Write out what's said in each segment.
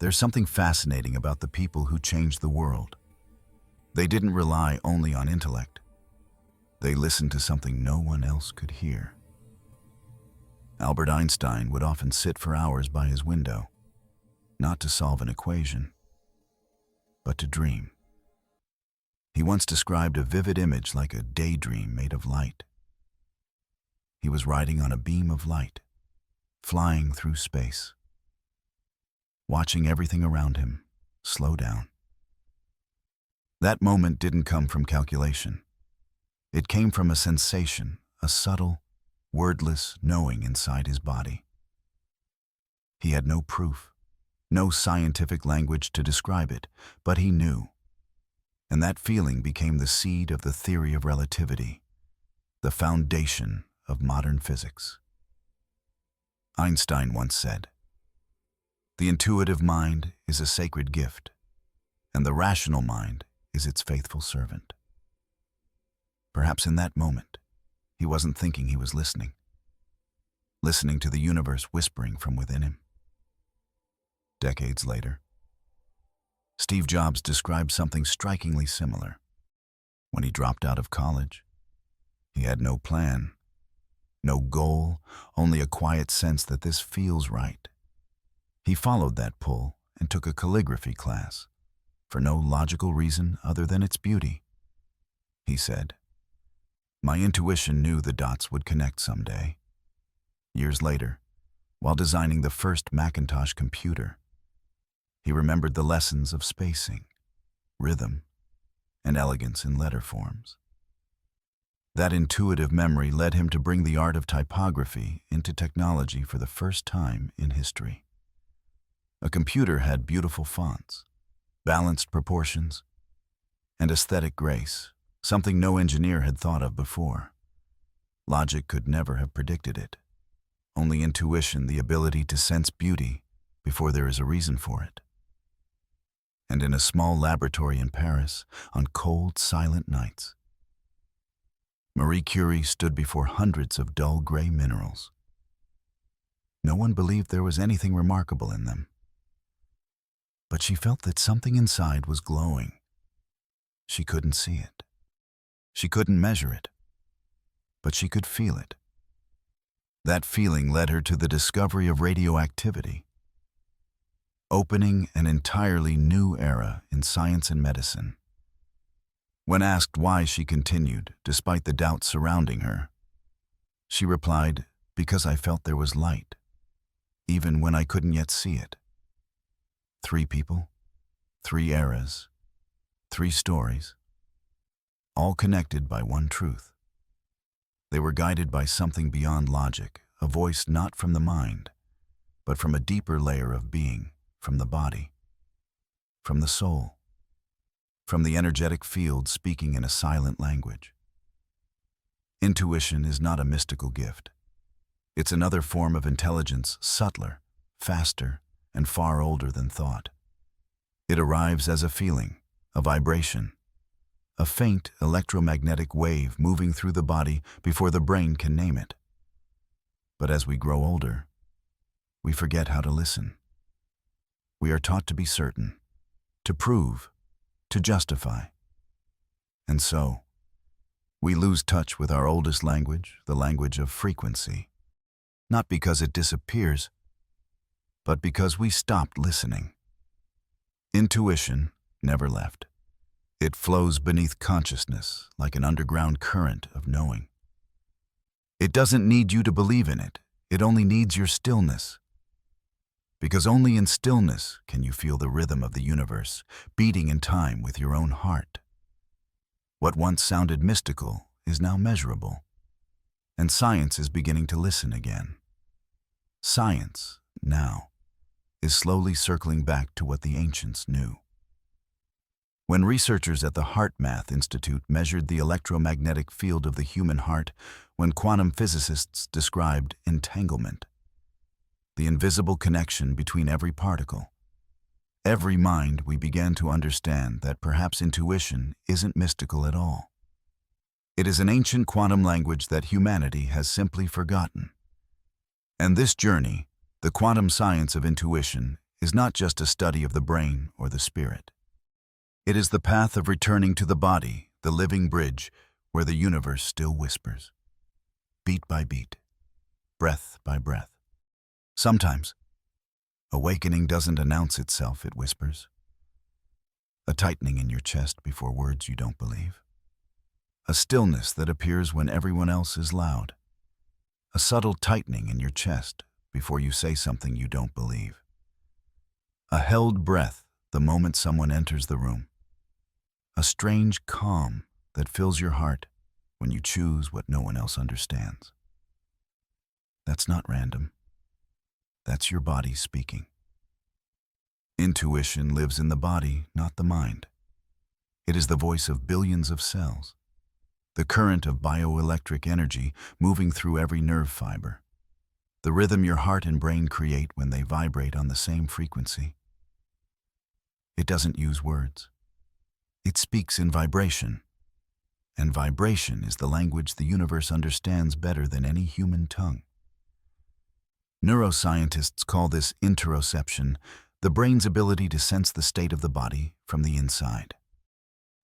There's something fascinating about the people who changed the world. They didn't rely only on intellect. They listened to something no one else could hear. Albert Einstein would often sit for hours by his window, not to solve an equation, but to dream. He once described a vivid image like a daydream made of light. He was riding on a beam of light, flying through space, watching everything around him slow down. That moment didn't come from calculation. It came from a sensation, a subtle, wordless knowing inside his body. He had no proof, no scientific language to describe it, but he knew. And that feeling became the seed of the theory of relativity, the foundation of modern physics. Einstein once said, "The intuitive mind is a sacred gift, and the rational mind is its faithful servant." Perhaps in that moment, he wasn't thinking, he was listening to the universe whispering from within him. Decades later, Steve Jobs described something strikingly similar. When he dropped out of college, he had no plan, no goal, only a quiet sense that this feels right. He followed that pull and took a calligraphy class, for no logical reason other than its beauty. He said, "My intuition knew the dots would connect someday." Years later, while designing the first Macintosh computer, he remembered the lessons of spacing, rhythm, and elegance in letter forms. That intuitive memory led him to bring the art of typography into technology for the first time in history. A computer had beautiful fonts, balanced proportions, and aesthetic grace, something no engineer had thought of before. Logic could never have predicted it. Only intuition, the ability to sense beauty before there is a reason for it. And in a small laboratory in Paris, on cold, silent nights, Marie Curie stood before hundreds of dull gray minerals. No one believed there was anything remarkable in them. But she felt that something inside was glowing. She couldn't see it. She couldn't measure it, but she could feel it. That feeling led her to the discovery of radioactivity, opening an entirely new era in science and medicine. When asked why she continued, despite the doubts surrounding her, she replied, "Because I felt there was light, even when I couldn't yet see it." 3 people, 3 eras, 3 stories, all connected by one truth. They were guided by something beyond logic, a voice not from the mind, but from a deeper layer of being, from the body, from the soul, from the energetic field speaking in a silent language. Intuition is not a mystical gift. It's another form of intelligence, subtler, faster, and far older than thought. It arrives as a feeling, a vibration, a faint electromagnetic wave moving through the body before the brain can name it. But as we grow older, we forget how to listen. We are taught to be certain, to prove, to justify. And so, we lose touch with our oldest language, the language of frequency, not because it disappears, but because we stopped listening. Intuition never left. It flows beneath consciousness like an underground current of knowing. It doesn't need you to believe in it. It only needs your stillness. Because only in stillness can you feel the rhythm of the universe beating in time with your own heart. What once sounded mystical is now measurable, and science is beginning to listen again. Science, now, is slowly circling back to what the ancients knew. When researchers at the HeartMath Institute measured the electromagnetic field of the human heart, when quantum physicists described entanglement, the invisible connection between every particle, every mind, we began to understand that perhaps intuition isn't mystical at all. It is an ancient quantum language that humanity has simply forgotten. And this journey, the quantum science of intuition, is not just a study of the brain or the spirit. It is the path of returning to the body, the living bridge where the universe still whispers, beat by beat, breath by breath. Sometimes, awakening doesn't announce itself, it whispers. A tightening in your chest before words you don't believe. A stillness that appears when everyone else is loud. A subtle tightening in your chest before you say something you don't believe. A held breath the moment someone enters the room. A strange calm that fills your heart when you choose what no one else understands. That's not random. That's your body speaking. Intuition lives in the body, not the mind. It is the voice of billions of cells, the current of bioelectric energy moving through every nerve fiber, the rhythm your heart and brain create when they vibrate on the same frequency. It doesn't use words. It speaks in vibration, and vibration is the language the universe understands better than any human tongue. Neuroscientists call this interoception, the brain's ability to sense the state of the body from the inside.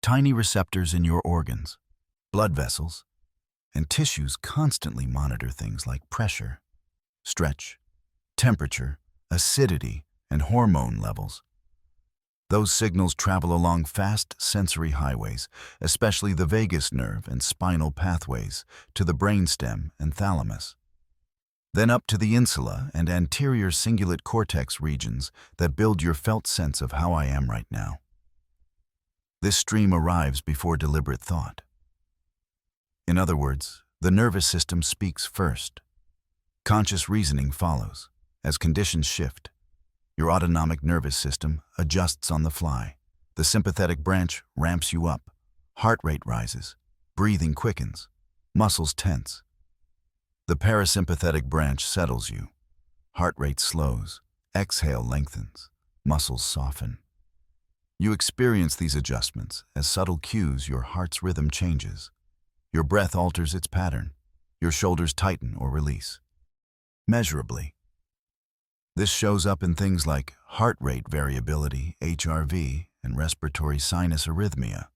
Tiny receptors in your organs, blood vessels, and tissues constantly monitor things like pressure, stretch, temperature, acidity, and hormone levels. Those signals travel along fast sensory highways, especially the vagus nerve and spinal pathways, to the brainstem and thalamus. Then up to the insula and anterior cingulate cortex regions that build your felt sense of how I am right now. This stream arrives before deliberate thought. In other words, the nervous system speaks first. Conscious reasoning follows. As conditions shift, your autonomic nervous system adjusts on the fly. The sympathetic branch ramps you up. Heart rate rises. Breathing quickens. Muscles tense. The parasympathetic branch settles you. Heart rate slows. Exhale lengthens. Muscles soften. You experience these adjustments as subtle cues. Your heart's rhythm changes. Your breath alters its pattern. Your shoulders tighten or release. Measurably. This shows up in things like heart rate variability, HRV, and respiratory sinus arrhythmia,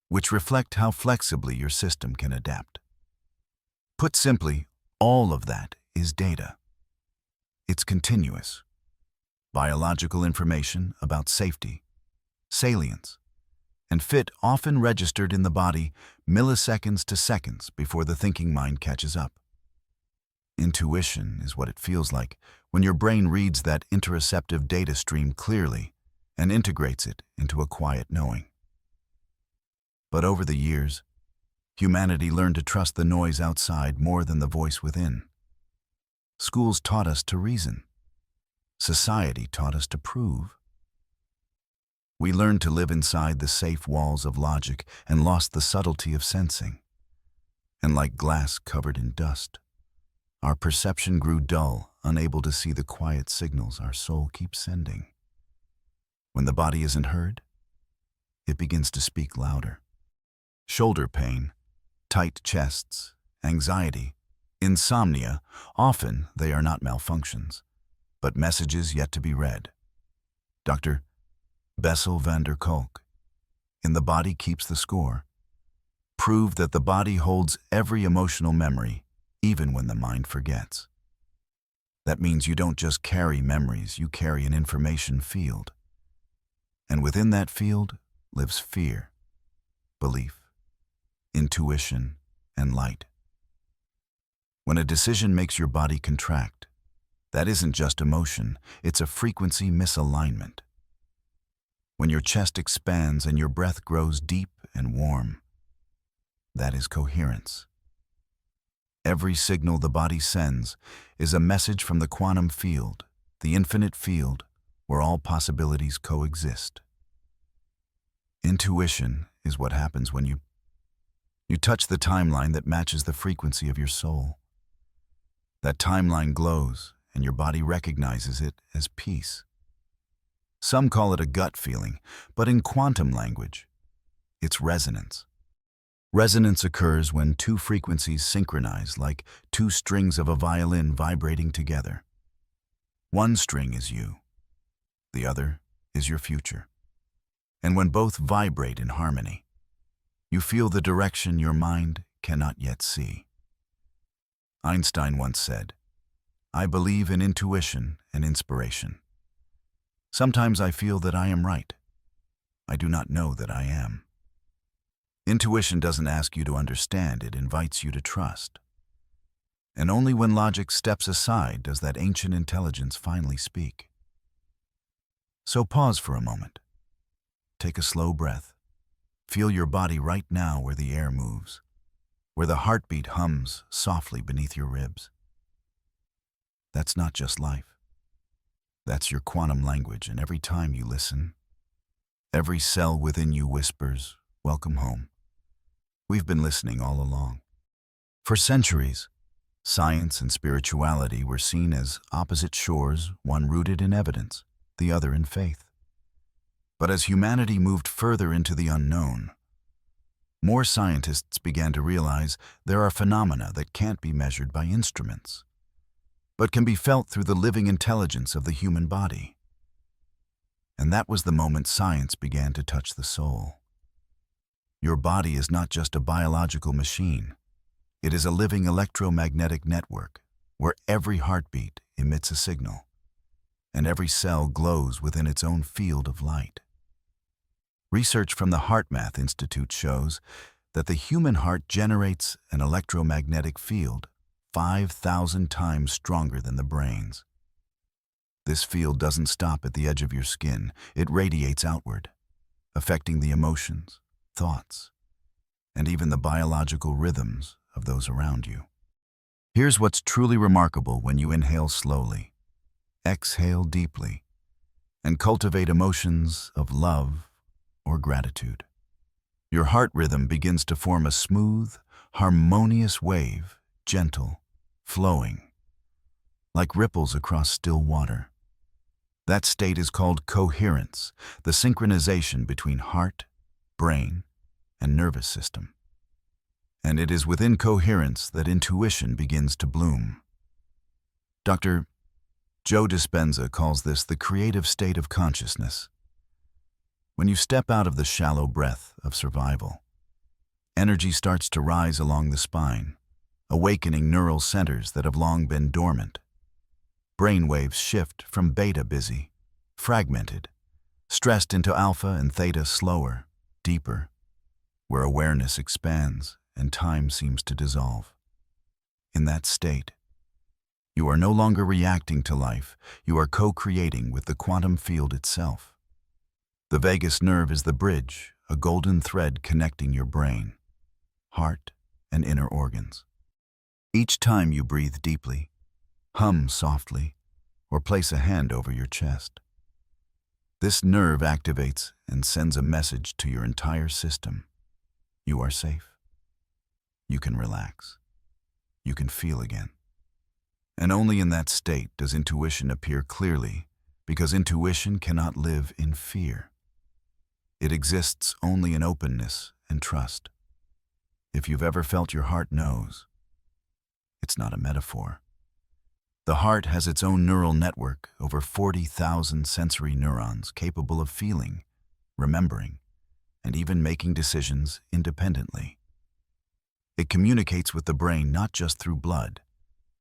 which reflect how flexibly your system can adapt. Put simply, all of that is data. It's continuous. Biological information about safety, salience, and fit often registered in the body milliseconds to seconds before the thinking mind catches up. Intuition is what it feels like when your brain reads that interoceptive data stream clearly and integrates it into a quiet knowing. But over the years, humanity learned to trust the noise outside more than the voice within. Schools taught us to reason. Society taught us to prove. We learned to live inside the safe walls of logic and lost the subtlety of sensing. And like glass covered in dust, our perception grew dull, unable to see the quiet signals our soul keeps sending. When the body isn't heard, it begins to speak louder. Shoulder pain, tight chests, anxiety, insomnia, often they are not malfunctions, but messages yet to be read. Dr. Bessel van der Kolk, in The Body Keeps the Score, proved that the body holds every emotional memory, even when the mind forgets. That means you don't just carry memories, you carry an information field. And within that field lives fear, belief, intuition, and light. When a decision makes your body contract, that isn't just emotion, it's a frequency misalignment. When your chest expands and your breath grows deep and warm, that is coherence. Every signal the body sends is a message from the quantum field, the infinite field where all possibilities coexist. Intuition is what happens when you touch the timeline that matches the frequency of your soul. That timeline glows, and your body recognizes it as peace. Some call it a gut feeling, but in quantum language, it's resonance. Resonance occurs when two frequencies synchronize, like two strings of a violin vibrating together. One string is you, The other is your future. And when both vibrate in harmony, you feel the direction your mind cannot yet see. Einstein once said, "I believe in intuition and inspiration. Sometimes I feel that I am right. I do not know that I am." Intuition doesn't ask you to understand, it invites you to trust. And only when logic steps aside does that ancient intelligence finally speak. So pause for a moment. Take a slow breath. Feel your body right now where the air moves, where the heartbeat hums softly beneath your ribs. That's not just life. That's your quantum language, and every time you listen, every cell within you whispers, "Welcome home." We've been listening all along. For centuries, science and spirituality were seen as opposite shores, one rooted in evidence, the other in faith. But as humanity moved further into the unknown, more scientists began to realize there are phenomena that can't be measured by instruments, but can be felt through the living intelligence of the human body. And that was the moment science began to touch the soul. Your body is not just a biological machine. It is a living electromagnetic network where every heartbeat emits a signal, and every cell glows within its own field of light. Research from the HeartMath Institute shows that the human heart generates an electromagnetic field 5,000 times stronger than the brain's. This field doesn't stop at the edge of your skin. It radiates outward, affecting the emotions, thoughts, and even the biological rhythms of those around you. Here's what's truly remarkable when you inhale slowly, exhale deeply, and cultivate emotions of love or gratitude. Your heart rhythm begins to form a smooth, harmonious wave, gentle, flowing, like ripples across still water. That state is called coherence, the synchronization between heart, brain, and nervous system. And it is within coherence that intuition begins to bloom. Dr. Joe Dispenza calls this the creative state of consciousness. When you step out of the shallow breath of survival, energy starts to rise along the spine, awakening neural centers that have long been dormant. Brain waves shift from beta busy, fragmented, stressed into alpha and theta slower, deeper, where awareness expands and time seems to dissolve. In that state, you are no longer reacting to life, you are co-creating with the quantum field itself. The vagus nerve is the bridge, a golden thread connecting your brain, heart, and inner organs. Each time you breathe deeply, hum softly, or place a hand over your chest, this nerve activates and sends a message to your entire system. You are safe. You can relax. You can feel again. And only in that state does intuition appear clearly, because intuition cannot live in fear. It exists only in openness and trust. If you've ever felt your heart knows, it's not a metaphor. The heart has its own neural network, over 40,000 sensory neurons capable of feeling, remembering, and even making decisions independently. It communicates with the brain not just through blood,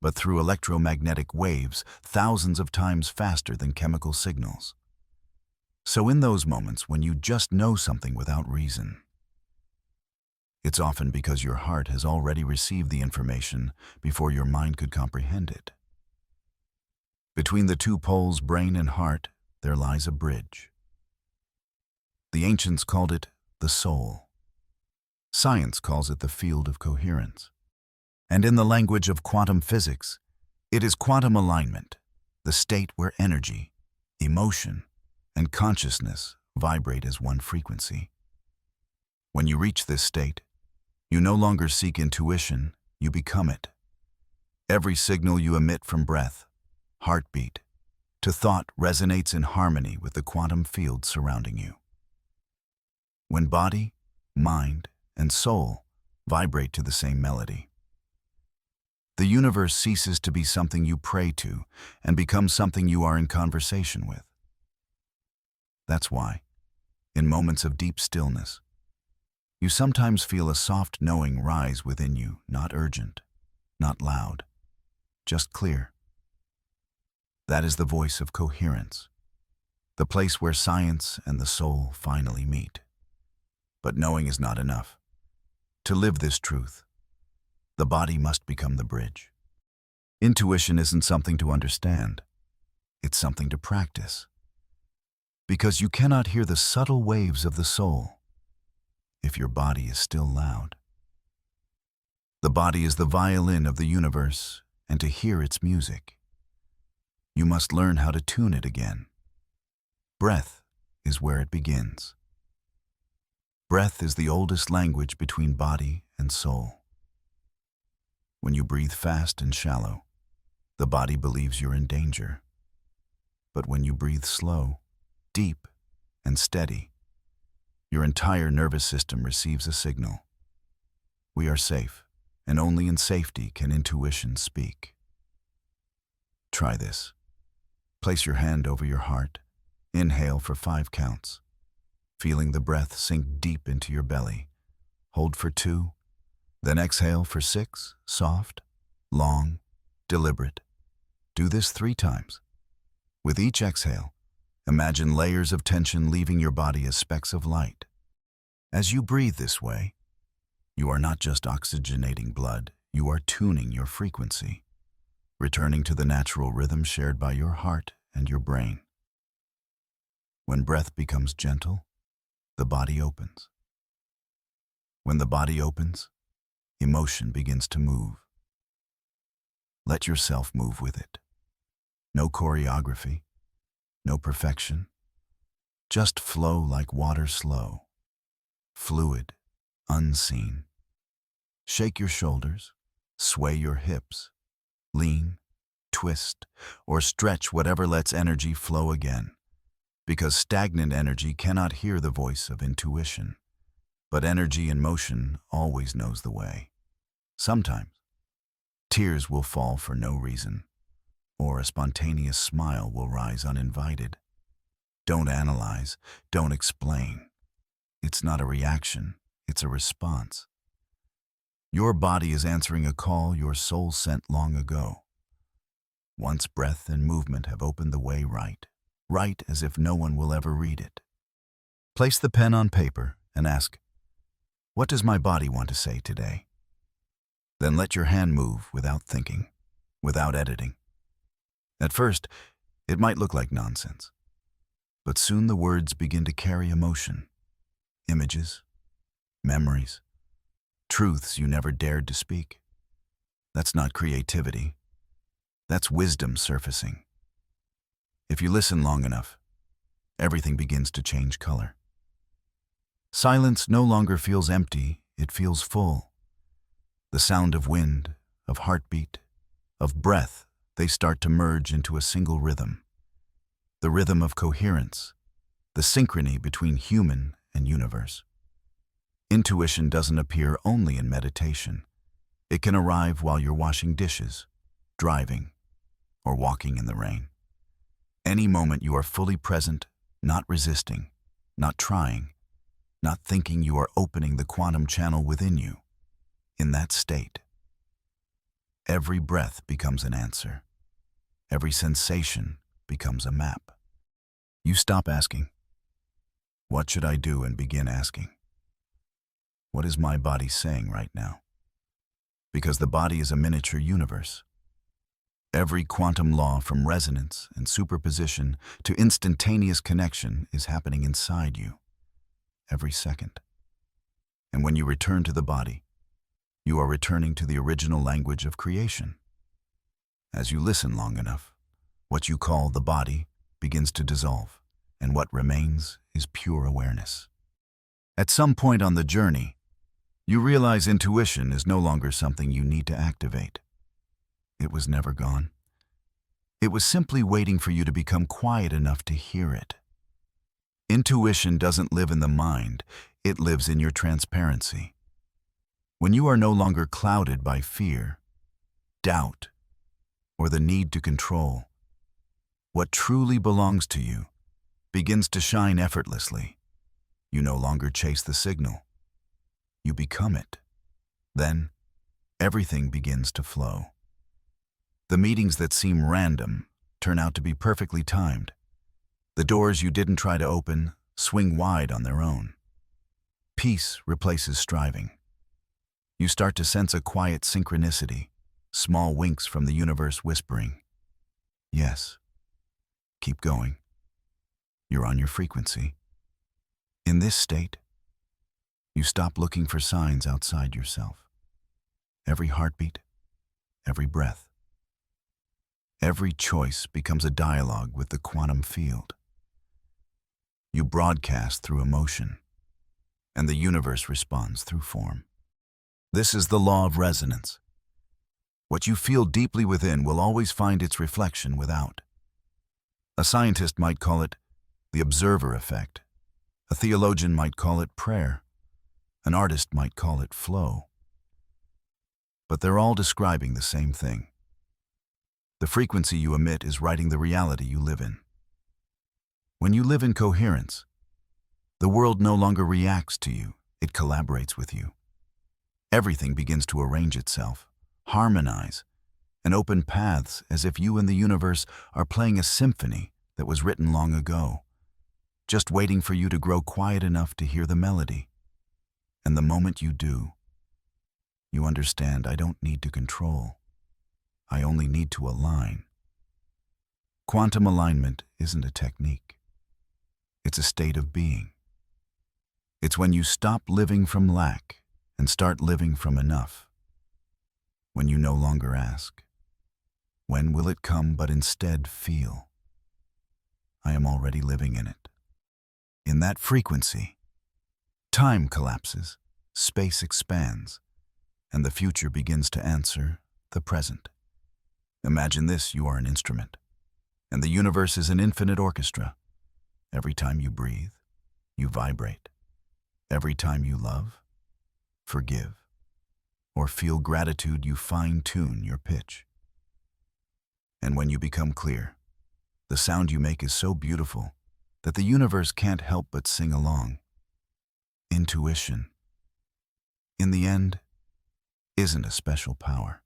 but through electromagnetic waves thousands of times faster than chemical signals. So in those moments when you just know something without reason, it's often because your heart has already received the information before your mind could comprehend it. Between the two poles, brain and heart, there lies a bridge. The ancients called it the soul. Science calls it the field of coherence. And in the language of quantum physics, it is quantum alignment, the state where energy, emotion, and consciousness vibrate as one frequency. When you reach this state, you no longer seek intuition, you become it. Every signal you emit from breath, heartbeat, to thought resonates in harmony with the quantum field surrounding you. When body, mind, and soul vibrate to the same melody, the universe ceases to be something you pray to and becomes something you are in conversation with. That's why, in moments of deep stillness, you sometimes feel a soft knowing rise within you, not urgent, not loud, just clear. That is the voice of coherence, the place where science and the soul finally meet. But knowing is not enough. To live this truth, the body must become the bridge. Intuition isn't something to understand. It's something to practice. Because you cannot hear the subtle waves of the soul if your body is still loud. The body is the violin of the universe, and to hear its music, you must learn how to tune it again. Breath is where it begins. Breath is the oldest language between body and soul. When you breathe fast and shallow, the body believes you're in danger. But when you breathe slow, deep, and steady, your entire nervous system receives a signal. We are safe, and only in safety can intuition speak. Try this. Place your hand over your heart. Inhale for 5 counts, feeling the breath sink deep into your belly. Hold for 2, then exhale for 6, soft, long, deliberate. Do this 3 times. With each exhale, imagine layers of tension leaving your body as specks of light. As you breathe this way, you are not just oxygenating blood, you are tuning your frequency, returning to the natural rhythm shared by your heart and your brain. When breath becomes gentle, the body opens. When the body opens, emotion begins to move. Let yourself move with it. No choreography, no perfection. Just flow like water slow, fluid, unseen. Shake your shoulders, sway your hips, lean, twist, or stretch whatever lets energy flow again. Because stagnant energy cannot hear the voice of intuition, but energy in motion always knows the way. Sometimes, tears will fall for no reason, or a spontaneous smile will rise uninvited. Don't analyze, don't explain. It's not a reaction, it's a response. Your body is answering a call your soul sent long ago. Once breath and movement have opened the way right as if no one will ever read it. Place the pen on paper and ask, what does my body want to say today? Then let your hand move without thinking, without editing. At first, it might look like nonsense, but soon the words begin to carry emotion, images, memories, truths you never dared to speak. That's not creativity. That's wisdom surfacing. If you listen long enough, everything begins to change color. Silence no longer feels empty, it feels full. The sound of wind, of heartbeat, of breath, they start to merge into a single rhythm. The rhythm of coherence, the synchrony between human and universe. Intuition doesn't appear only in meditation. It can arrive while you're washing dishes, driving, or walking in the rain. Any moment you are fully present, not resisting, not trying, not thinking, you are opening the quantum channel within you. In that state, every breath becomes an answer. Every sensation becomes a map. You stop asking, what should I do, and begin asking, what is my body saying right now? Because the body is a miniature universe. Every quantum law, from resonance and superposition to instantaneous connection, is happening inside you, every second. And when you return to the body, you are returning to the original language of creation. As you listen long enough, what you call the body begins to dissolve, and what remains is pure awareness. At some point on the journey, you realize intuition is no longer something you need to activate. It was never gone. It was simply waiting for you to become quiet enough to hear it. Intuition doesn't live in the mind, it lives in your transparency. When you are no longer clouded by fear, doubt, or the need to control, what truly belongs to you begins to shine effortlessly. You no longer chase the signal. You become it. Then, everything begins to flow. The meetings that seem random turn out to be perfectly timed. The doors you didn't try to open swing wide on their own. Peace replaces striving. You start to sense a quiet synchronicity, small winks from the universe whispering, "Yes, keep going. You're on your frequency." In this state, you stop looking for signs outside yourself. Every heartbeat, every breath, every choice becomes a dialogue with the quantum field. You broadcast through emotion, and the universe responds through form. This is the law of resonance. What you feel deeply within will always find its reflection without. A scientist might call it the observer effect. A theologian might call it prayer. An artist might call it flow. But they're all describing the same thing. The frequency you emit is writing the reality you live in. When you live in coherence, the world no longer reacts to you, it collaborates with you. Everything begins to arrange itself, harmonize, and open paths as if you and the universe are playing a symphony that was written long ago, just waiting for you to grow quiet enough to hear the melody. And the moment you do, you understand, I don't need to control. I only need to align. Quantum alignment isn't a technique. It's a state of being. It's when you stop living from lack and start living from enough. When you no longer ask, when will it come, but instead feel, I am already living in it. In that frequency, time collapses, space expands, and the future begins to answer the present. Imagine this: you are an instrument, and the universe is an infinite orchestra. Every time you breathe, you vibrate. Every time you love, forgive, or feel gratitude, you fine-tune your pitch. And when you become clear, the sound you make is so beautiful that the universe can't help but sing along. Intuition, in the end, isn't a special power.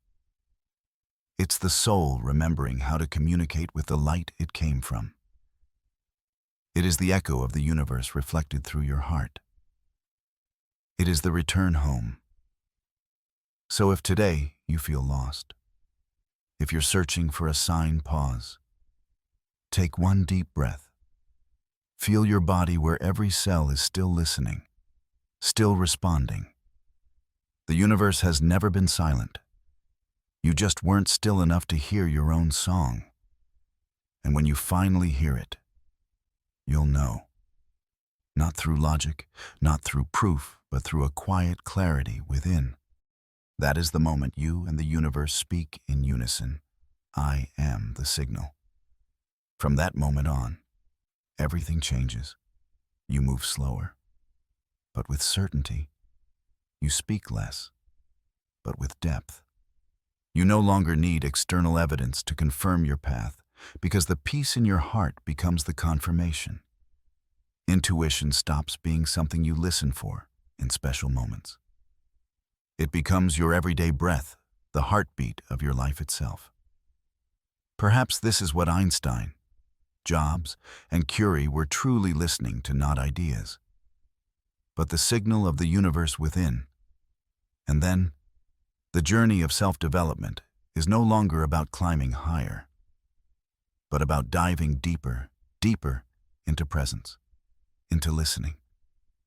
It's the soul remembering how to communicate with the light it came from. It is the echo of the universe reflected through your heart. It is the return home. So if today you feel lost, if you're searching for a sign, pause. Take one deep breath. Feel your body where every cell is still listening, still responding. The universe has never been silent. You just weren't still enough to hear your own song. And when you finally hear it, you'll know. Not through logic, not through proof, but through a quiet clarity within. That is the moment you and the universe speak in unison. I am the signal. From that moment on, everything changes. You move slower, but with certainty. You speak less, but with depth. You no longer need external evidence to confirm your path, because the peace in your heart becomes the confirmation. Intuition stops being something you listen for in special moments. It becomes your everyday breath, the heartbeat of your life itself. Perhaps this is what Einstein, Jobs, and Curie were truly listening to, not ideas, but the signal of the universe within. And then, the journey of self-development is no longer about climbing higher, but about diving deeper, deeper into presence, into listening,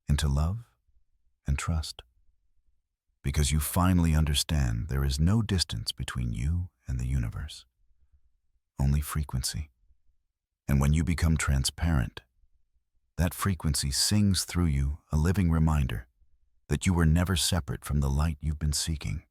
into love and trust. Because you finally understand there is no distance between you and the universe, only frequency. And when you become transparent, that frequency sings through you, a living reminder that you were never separate from the light you've been seeking.